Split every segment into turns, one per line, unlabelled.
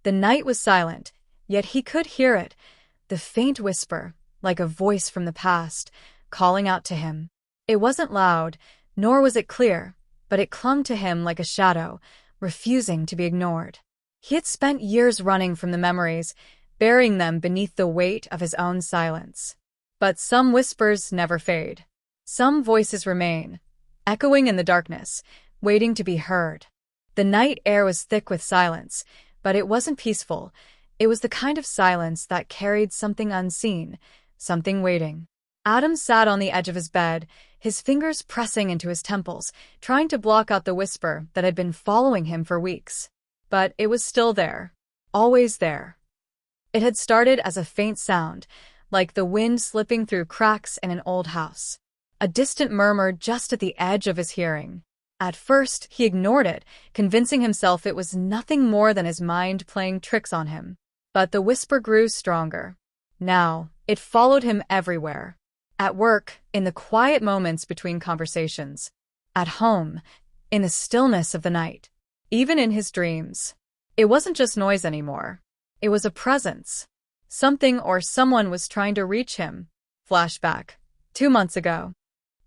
The night was silent, yet he could hear it, the faint whisper, like a voice from the past, calling out to him. It wasn't loud, nor was it clear, but it clung to him like a shadow, refusing to be ignored. He had spent years running from the memories, burying them beneath the weight of his own silence. But some whispers never fade. Some voices remain, echoing in the darkness, waiting to be heard. The night air was thick with silence, but it wasn't peaceful. It was the kind of silence that carried something unseen, something waiting. Aadam sat on the edge of his bed, his fingers pressing into his temples, trying to block out the whisper that had been following him for weeks. But it was still there, always there. It had started as a faint sound, like the wind slipping through cracks in an old house. A distant murmur just at the edge of his hearing. At first, he ignored it, convincing himself it was nothing more than his mind playing tricks on him. But the whisper grew stronger. Now, it followed him everywhere. At work, in the quiet moments between conversations. At home, in the stillness of the night. Even in his dreams. It wasn't just noise anymore. It was a presence. Something or someone was trying to reach him. Flashback. 2 months ago.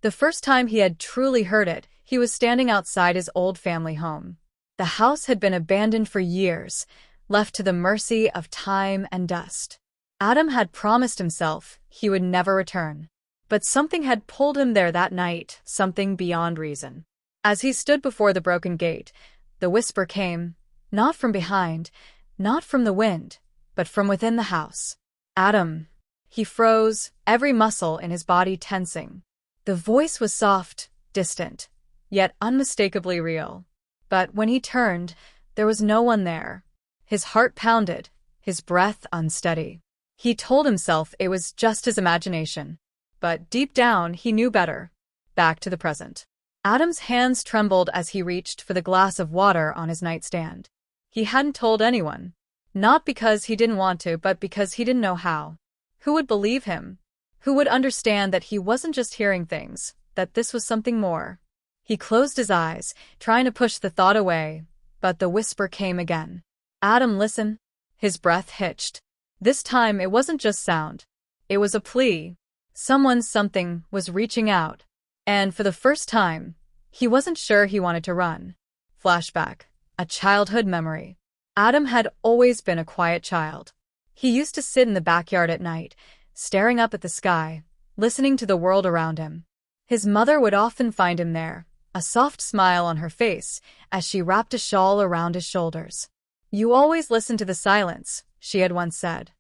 The first time he had truly heard it, he was standing outside his old family home. The house had been abandoned for years, left to the mercy of time and dust. Aadam had promised himself he would never return. But something had pulled him there that night, something beyond reason. As he stood before the broken gate, the whisper came, not from behind, not from the wind, but from within the house. Aadam. He froze, every muscle in his body tensing. The voice was soft, distant, yet unmistakably real. But when he turned, there was no one there. His heart pounded, his breath unsteady. He told himself it was just his imagination. But deep down, he knew better. Back to the present. Aadam's hands trembled as he reached for the glass of water on his nightstand. He hadn't told anyone. Not because he didn't want to, but because he didn't know how. Who would believe him? Who would understand that he wasn't just hearing things, that this was something more? He closed his eyes, trying to push the thought away, but the whisper came again. Aadam, listen. His breath hitched. This time it wasn't just sound. It was a plea. Something was reaching out. And for the first time, he wasn't sure he wanted to run. Flashback. A childhood memory. Aadam had always been a quiet child. He used to sit in the backyard at night, staring up at the sky, listening to the world around him. His mother would often find him there, a soft smile on her face as she wrapped a shawl around his shoulders. "You always listen to the silence," she had once said.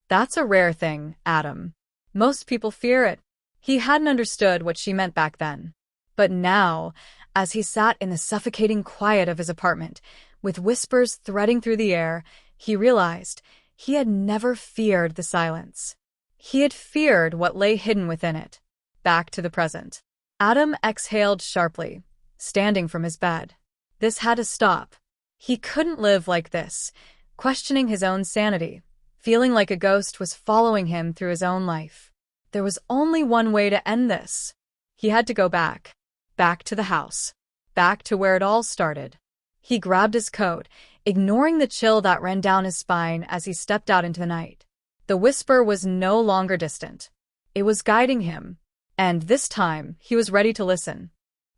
"That's a rare thing, Aadam. Most people fear it." He hadn't understood what she meant back then. But now, as he sat in the suffocating quiet of his apartment, with whispers threading through the air, he realized he had never feared the silence. He had feared what lay hidden within it. Back to the present. Aadam exhaled sharply, standing from his bed. This had to stop. He couldn't live like this, questioning his own sanity, feeling like a ghost was following him through his own life. There was only one way to end this. He had to go back. Back to the house. Back to where it all started. He grabbed his coat, ignoring the chill that ran down his spine as he stepped out into the night. The whisper was no longer distant. It was guiding him. And this time, he was ready to listen.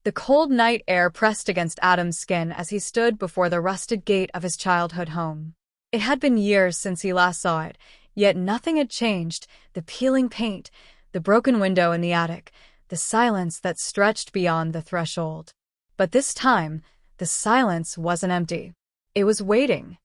The cold night air pressed against Aadam's skin as he stood before the rusted gate of his childhood home. It had been years since he last saw it, yet nothing had changed. The peeling paint, the broken window in the attic, the silence that stretched beyond the threshold. But this time, the silence wasn't empty. It was waiting.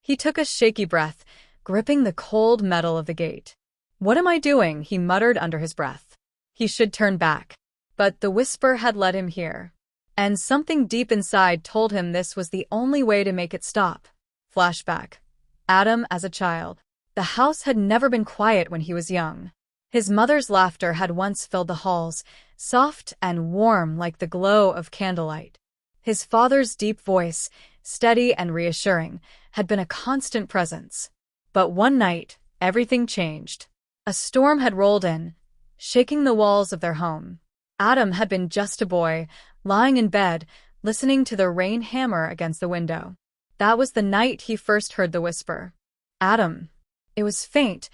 He took a shaky breath, gripping the cold metal of the gate. "What am I doing?" he muttered under his breath. He should turn back. But the whisper had led him here. And something deep inside told him this was the only way to make it stop. Flashback. Aadam as a child. The house had never been quiet when he was young. His mother's laughter had once filled the halls, soft and warm like the glow of candlelight. His father's deep voice, steady and reassuring, had been a constant presence. But one night, everything changed. A storm had rolled in, shaking the walls of their home. Aadam had been just a boy, lying in bed, listening to the rain hammer against the window. That was the night he first heard the whisper. Aadam. It was faint,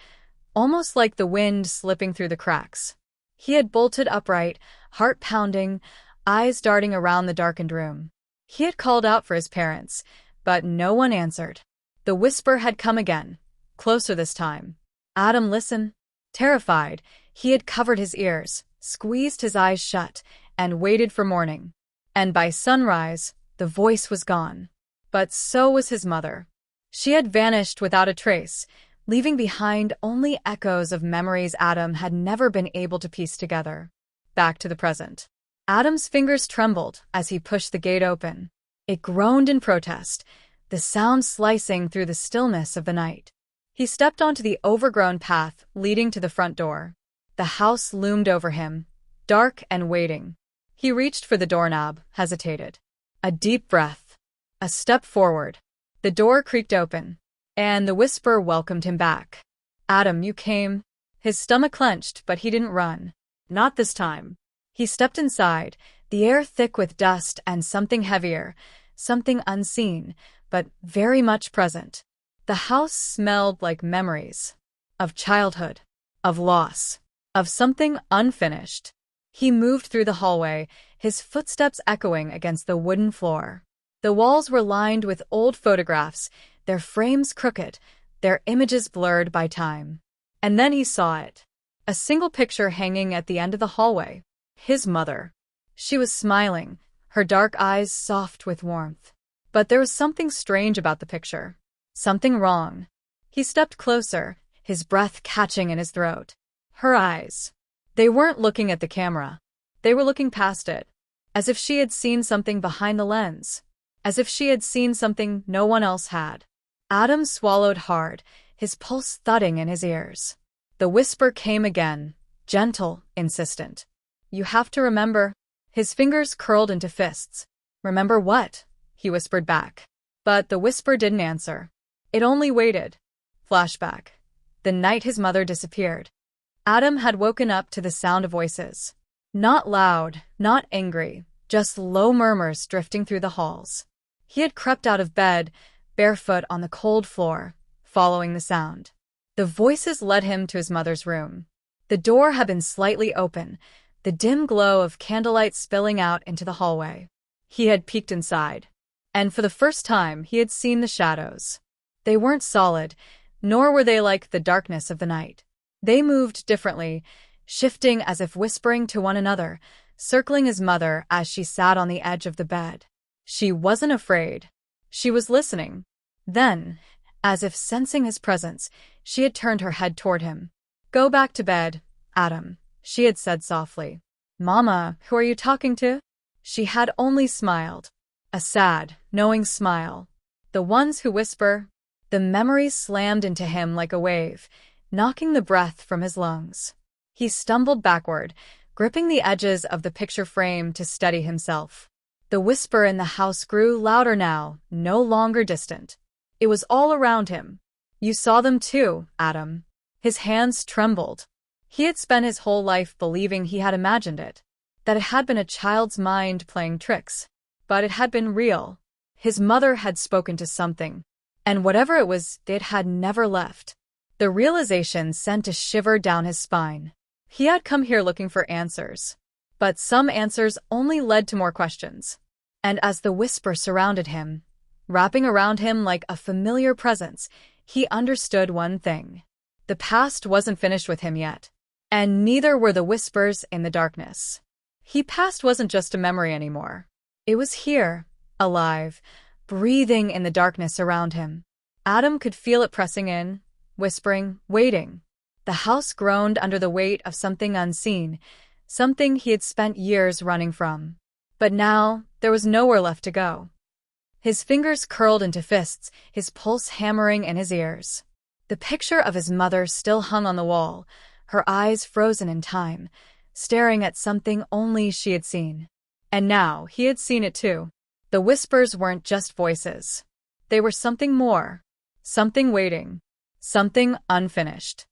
almost like the wind slipping through the cracks. He had bolted upright, heart pounding, eyes darting around the darkened room. He had called out for his parents, but no one answered. The whisper had come again, closer this time. Aadam listened. Terrified, he had covered his ears, squeezed his eyes shut, and waited for morning. And by sunrise, the voice was gone. But so was his mother. She had vanished without a trace, leaving behind only echoes of memories Aadam had never been able to piece together. Back to the present. Aadam's fingers trembled as he pushed the gate open. It groaned in protest, the sound slicing through the stillness of the night. He stepped onto the overgrown path leading to the front door. The house loomed over him, dark and waiting. He reached for the doorknob, hesitated. A deep breath. A step forward. The door creaked open, and the whisper welcomed him back. Aadam, you came. His stomach clenched, but he didn't run. Not this time. He stepped inside, the air thick with dust and something heavier, something unseen, but very much present. The house smelled like memories. Of childhood. Of loss. Of something unfinished. He moved through the hallway, his footsteps echoing against the wooden floor. The walls were lined with old photographs, their frames crooked, their images blurred by time. And then he saw it. A single picture hanging at the end of the hallway. His mother. She was smiling, her dark eyes soft with warmth. But there was something strange about the picture. Something wrong. He stepped closer, his breath catching in his throat. Her eyes. They weren't looking at the camera. They were looking past it, as if she had seen something behind the lens, as if she had seen something no one else had. Aadam swallowed hard, his pulse thudding in his ears. The whisper came again, gentle, insistent. You have to remember. His fingers curled into fists. Remember what? He whispered back. But the whisper didn't answer. It only waited. Flashback. The night his mother disappeared. Aadam had woken up to the sound of voices. Not loud, not angry, just low murmurs drifting through the halls. He had crept out of bed, barefoot on the cold floor, following the sound. The voices led him to his mother's room. The door had been slightly open, the dim glow of candlelight spilling out into the hallway. He had peeked inside, and for the first time he had seen the shadows. They weren't solid, nor were they like the darkness of the night. They moved differently, shifting as if whispering to one another, circling his mother as she sat on the edge of the bed. She wasn't afraid. She was listening. Then, as if sensing his presence, she had turned her head toward him. Go back to bed, Aadam, she had said softly. Mama, who are you talking to? She had only smiled. A sad, knowing smile. The ones who whisper. The memories slammed into him like a wave, knocking the breath from his lungs. He stumbled backward, gripping the edges of the picture frame to steady himself. The whisper in the house grew louder now, no longer distant. It was all around him. You saw them too, Aadam. His hands trembled. He had spent his whole life believing he had imagined it, that it had been a child's mind playing tricks. But it had been real. His mother had spoken to something, and whatever it was, it had never left. The realization sent a shiver down his spine. He had come here looking for answers. But some answers only led to more questions. And as the whisper surrounded him, wrapping around him like a familiar presence, he understood one thing. The past wasn't finished with him yet. And neither were the whispers in the darkness. His past wasn't just a memory anymore. It was here, alive, breathing in the darkness around him. Aadam could feel it pressing in, whispering, waiting. The house groaned under the weight of something unseen, something he had spent years running from. But now, there was nowhere left to go. His fingers curled into fists, his pulse hammering in his ears. The picture of his mother still hung on the wall, her eyes frozen in time, staring at something only she had seen. And now, he had seen it too. The whispers weren't just voices. They were something more. Something waiting. Something unfinished.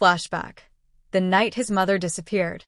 Flashback. The night his mother disappeared.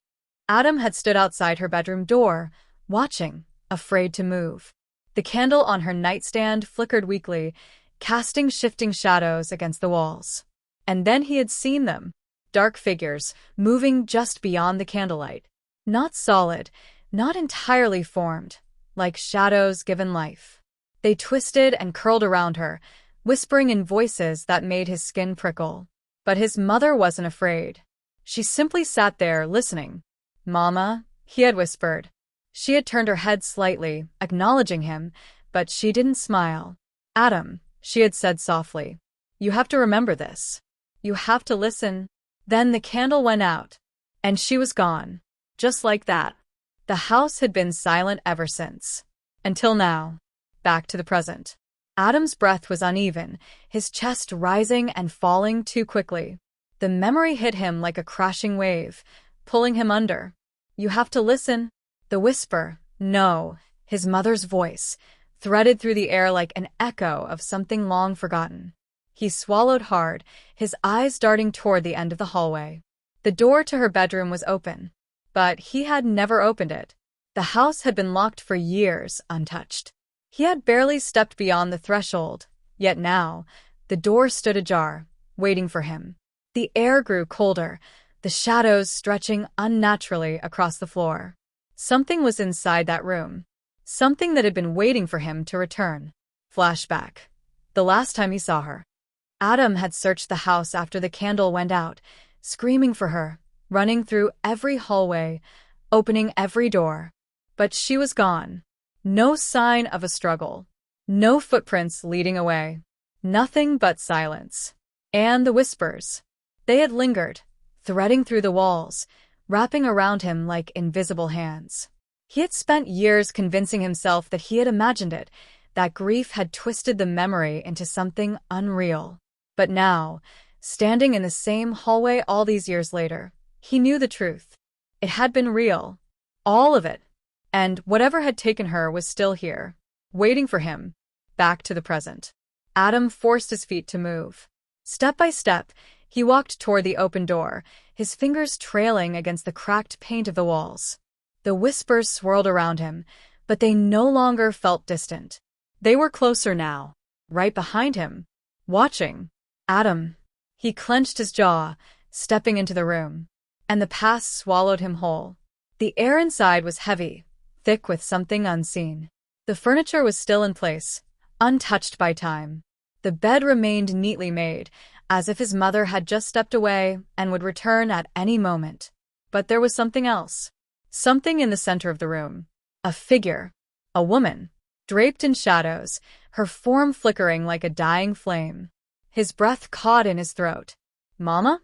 Aadam had stood outside her bedroom door, watching, afraid to move. The candle on her nightstand flickered weakly, casting shifting shadows against the walls. And then he had seen them. Dark figures, moving just beyond the candlelight. Not solid, not entirely formed, like shadows given life. They twisted and curled around her, whispering in voices that made his skin prickle. But his mother wasn't afraid. She simply sat there, listening. "Mama," he had whispered. She had turned her head slightly, acknowledging him, but she didn't smile. "Aadam," she had said softly. "You have to remember this. You have to listen." Then the candle went out, and she was gone. Just like that. The house had been silent ever since. Until now. Back to the present. Adam's breath was uneven, his chest rising and falling too quickly. The memory hit him like a crashing wave, pulling him under. "You have to listen." The whisper, "No," his mother's voice, threaded through the air like an echo of something long forgotten. He swallowed hard, his eyes darting toward the end of the hallway. The door to her bedroom was open, but he had never opened it. The house had been locked for years, untouched. He had barely stepped beyond the threshold, yet now, the door stood ajar, waiting for him. The air grew colder, the shadows stretching unnaturally across the floor. Something was inside that room. Something that had been waiting for him to return. Flashback. The last time he saw her. Aadam had searched the house after the candle went out, screaming for her, running through every hallway, opening every door. But she was gone. No sign of a struggle. No footprints leading away. Nothing but silence. And the whispers. They had lingered, threading through the walls, wrapping around him like invisible hands. He had spent years convincing himself that he had imagined it, that grief had twisted the memory into something unreal. But now, standing in the same hallway all these years later, he knew the truth. It had been real. All of it. And whatever had taken her was still here, waiting for him, back to the present. Aadam forced his feet to move. Step by step, he walked toward the open door, his fingers trailing against the cracked paint of the walls. The whispers swirled around him, but they no longer felt distant. They were closer now, right behind him, watching. "Aadam." He clenched his jaw, stepping into the room. And the past swallowed him whole. The air inside was heavy, thick with something unseen. The furniture was still in place, untouched by time. The bed remained neatly made, as if his mother had just stepped away and would return at any moment. But there was something else. Something in the center of the room. A figure. A woman. Draped in shadows, her form flickering like a dying flame. His breath caught in his throat. "Mama?"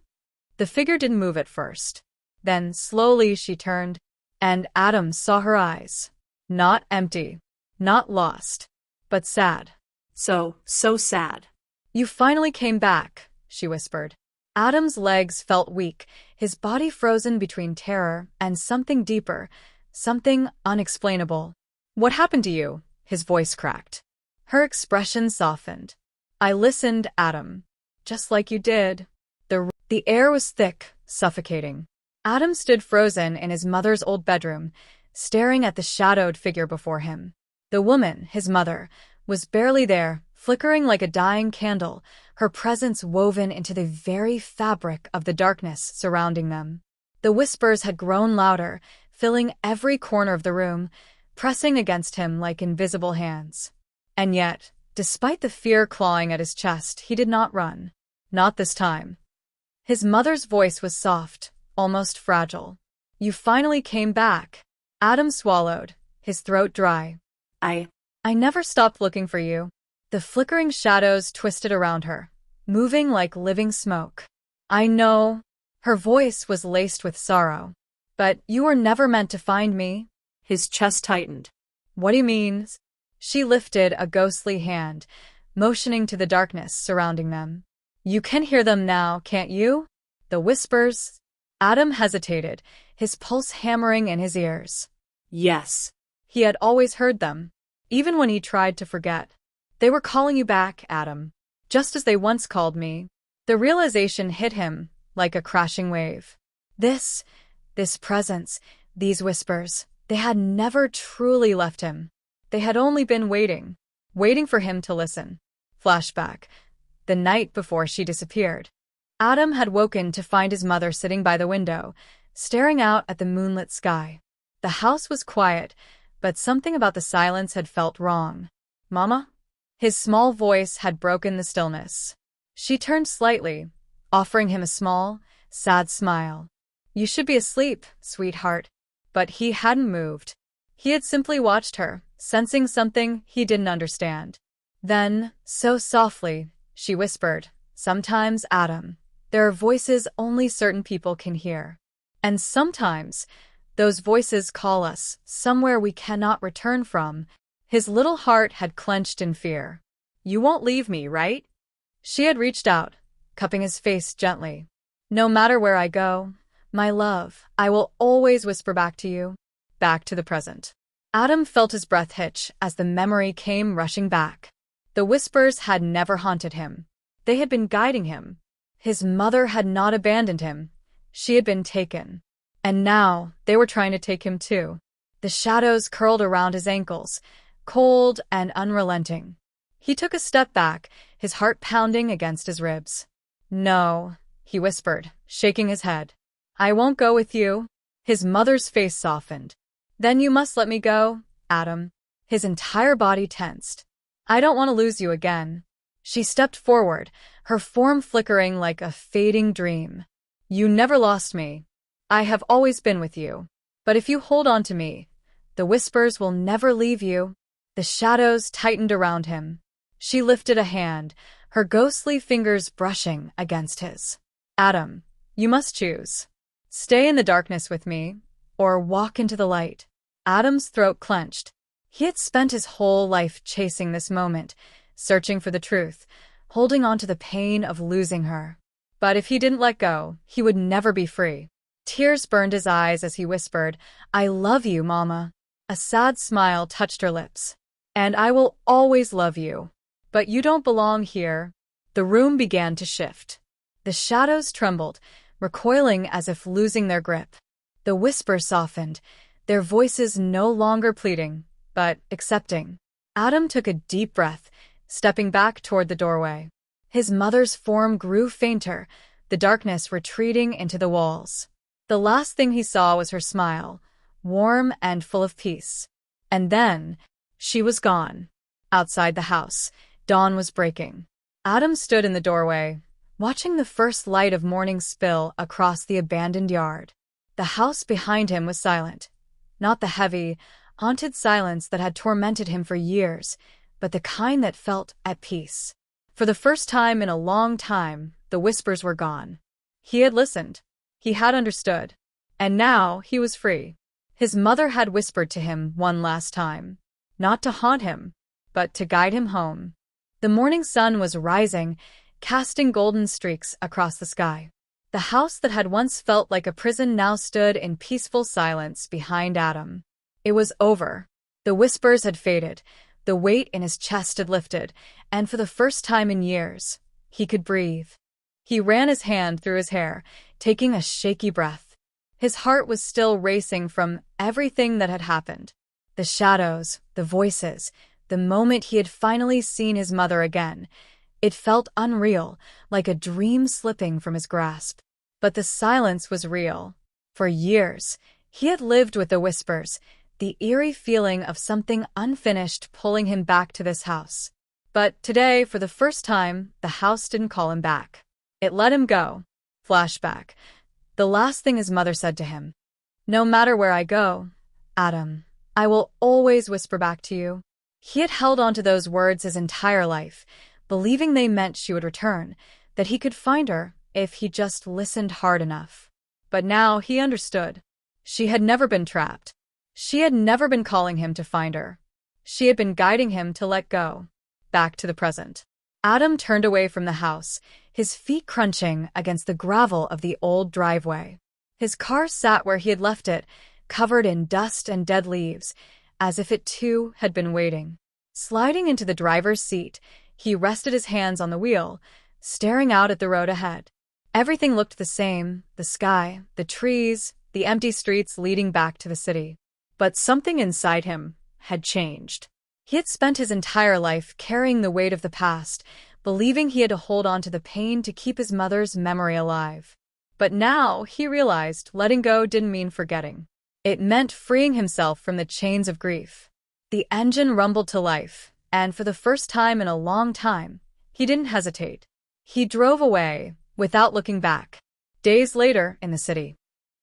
The figure didn't move at first. Then, slowly, she turned, and Aadam saw her eyes. Not empty. Not lost. But sad. So sad. "You finally came back," she whispered. Aadam's legs felt weak, his body frozen between terror and something deeper, something unexplainable. "What happened to you?" His voice cracked. Her expression softened. "I listened, Aadam. Just like you did." The air was thick, suffocating. Aadam stood frozen in his mother's old bedroom, staring at the shadowed figure before him. The woman, his mother, was barely there, flickering like a dying candle, her presence woven into the very fabric of the darkness surrounding them. The whispers had grown louder, filling every corner of the room, pressing against him like invisible hands. And yet, despite the fear clawing at his chest, he did not run. Not this time. His mother's voice was soft, almost fragile. "You finally came back." Aadam swallowed, his throat dry. I never stopped looking for you." The flickering shadows twisted around her, moving like living smoke. "I know." Her voice was laced with sorrow. "But you were never meant to find me." His chest tightened. "What do you mean?" She lifted a ghostly hand, motioning to the darkness surrounding them. "You can hear them now, can't you? The whispers?" Aadam hesitated, his pulse hammering in his ears. Yes. He had always heard them, even when he tried to forget. "They were calling you back, Aadam, just as they once called me." The realization hit him like a crashing wave. This presence, these whispers, they had never truly left him. They had only been waiting for him to listen. Flashback. The night before she disappeared. Aadam had woken to find his mother sitting by the window, staring out at the moonlit sky. The house was quiet, but something about the silence had felt wrong. "Mama?" His small voice had broken the stillness. She turned slightly, offering him a small, sad smile. "You should be asleep, sweetheart." But he hadn't moved. He had simply watched her, sensing something he didn't understand. Then, so softly, she whispered, "Sometimes, Aadam, there are voices only certain people can hear. And sometimes, those voices call us somewhere we cannot return from." His little heart had clenched in fear. "You won't leave me, right?" She had reached out, cupping his face gently. "No matter where I go, my love, I will always whisper back to you." Back to the present. Aadam felt his breath hitch as the memory came rushing back. The whispers had never haunted him. They had been guiding him. His mother had not abandoned him. She had been taken. And now, they were trying to take him too. The shadows curled around his ankles, cold and unrelenting. He took a step back, his heart pounding against his ribs. "No," he whispered, shaking his head. "I won't go with you." His mother's face softened. "Then you must let me go, Aadam." His entire body tensed. "I don't want to lose you again." She stepped forward, her form flickering like a fading dream. "You never lost me. I have always been with you. But if you hold on to me, the whispers will never leave you." The shadows tightened around him. She lifted a hand, her ghostly fingers brushing against his. "Aadam, you must choose. Stay in the darkness with me, or walk into the light." Aadam's throat clenched. He had spent his whole life chasing this moment, searching for the truth, holding on to the pain of losing her. But if he didn't let go, he would never be free. Tears burned his eyes as he whispered, "I love you, Mama." A sad smile touched her lips. "And I will always love you. But you don't belong here." The room began to shift. The shadows trembled, recoiling as if losing their grip. The whispers softened, their voices no longer pleading, but accepting. Aadam took a deep breath, stepping back toward the doorway. His mother's form grew fainter, the darkness retreating into the walls. The last thing he saw was her smile, warm and full of peace. And then, she was gone. Outside the house, dawn was breaking. Aadam stood in the doorway, watching the first light of morning spill across the abandoned yard. The house behind him was silent. Not the heavy, haunted silence that had tormented him for years, but the kind that felt at peace. For the first time in a long time, the whispers were gone. He had listened. He had understood. And now he was free. His mother had whispered to him one last time. Not to haunt him, but to guide him home. The morning sun was rising, casting golden streaks across the sky. The house that had once felt like a prison now stood in peaceful silence behind Aadam. It was over. The whispers had faded, the weight in his chest had lifted, and for the first time in years, he could breathe. He ran his hand through his hair, taking a shaky breath. His heart was still racing from everything that had happened. The shadows, the voices, the moment he had finally seen his mother again. It felt unreal, like a dream slipping from his grasp. But the silence was real. For years, he had lived with the whispers, the eerie feeling of something unfinished pulling him back to this house. But today, for the first time, the house didn't call him back. It let him go. Flashback. The last thing his mother said to him. "No matter where I go, Aadam, I will always whisper back to you." He had held on to those words his entire life, believing they meant she would return, that he could find her if he just listened hard enough. But now he understood. She had never been trapped. She had never been calling him to find her. She had been guiding him to let go. Back to the present. Aadam turned away from the house, his feet crunching against the gravel of the old driveway. His car sat where he had left it, covered in dust and dead leaves, as if it too had been waiting. Sliding into the driver's seat, he rested his hands on the wheel, staring out at the road ahead. Everything looked the same, the sky, the trees, the empty streets leading back to the city. But something inside him had changed. He had spent his entire life carrying the weight of the past, believing he had to hold on to the pain to keep his mother's memory alive. But now he realized letting go didn't mean forgetting. It meant freeing himself from the chains of grief. The engine rumbled to life, and for the first time in a long time, he didn't hesitate. He drove away, without looking back. Days later, in the city,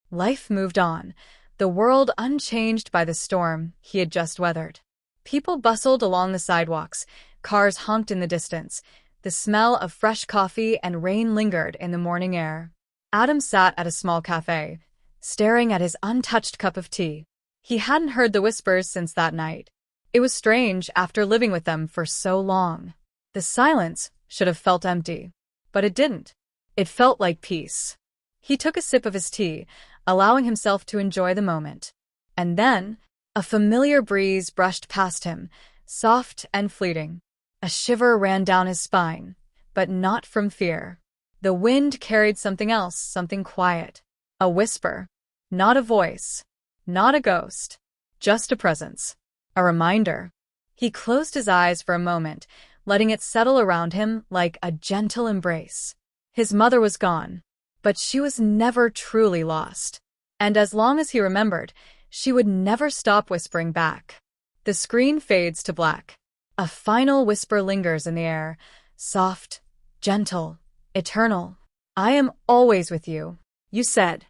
life moved on, the world unchanged by the storm he had just weathered. People bustled along the sidewalks, cars honked in the distance, the smell of fresh coffee and rain lingered in the morning air. Aadam sat at a small cafe, staring at his untouched cup of tea. He hadn't heard the whispers since that night. It was strange after living with them for so long. The silence should have felt empty, but it didn't. It felt like peace. He took a sip of his tea, allowing himself to enjoy the moment. And then, a familiar breeze brushed past him, soft and fleeting. A shiver ran down his spine, but not from fear. The wind carried something else, something quiet. A whisper. Not a voice. Not a ghost. Just a presence. A reminder. He closed his eyes for a moment, letting it settle around him like a gentle embrace. His mother was gone, but she was never truly lost. And as long as he remembered, she would never stop whispering back. The screen fades to black. A final whisper lingers in the air, soft, gentle, eternal. I am always with you, you said.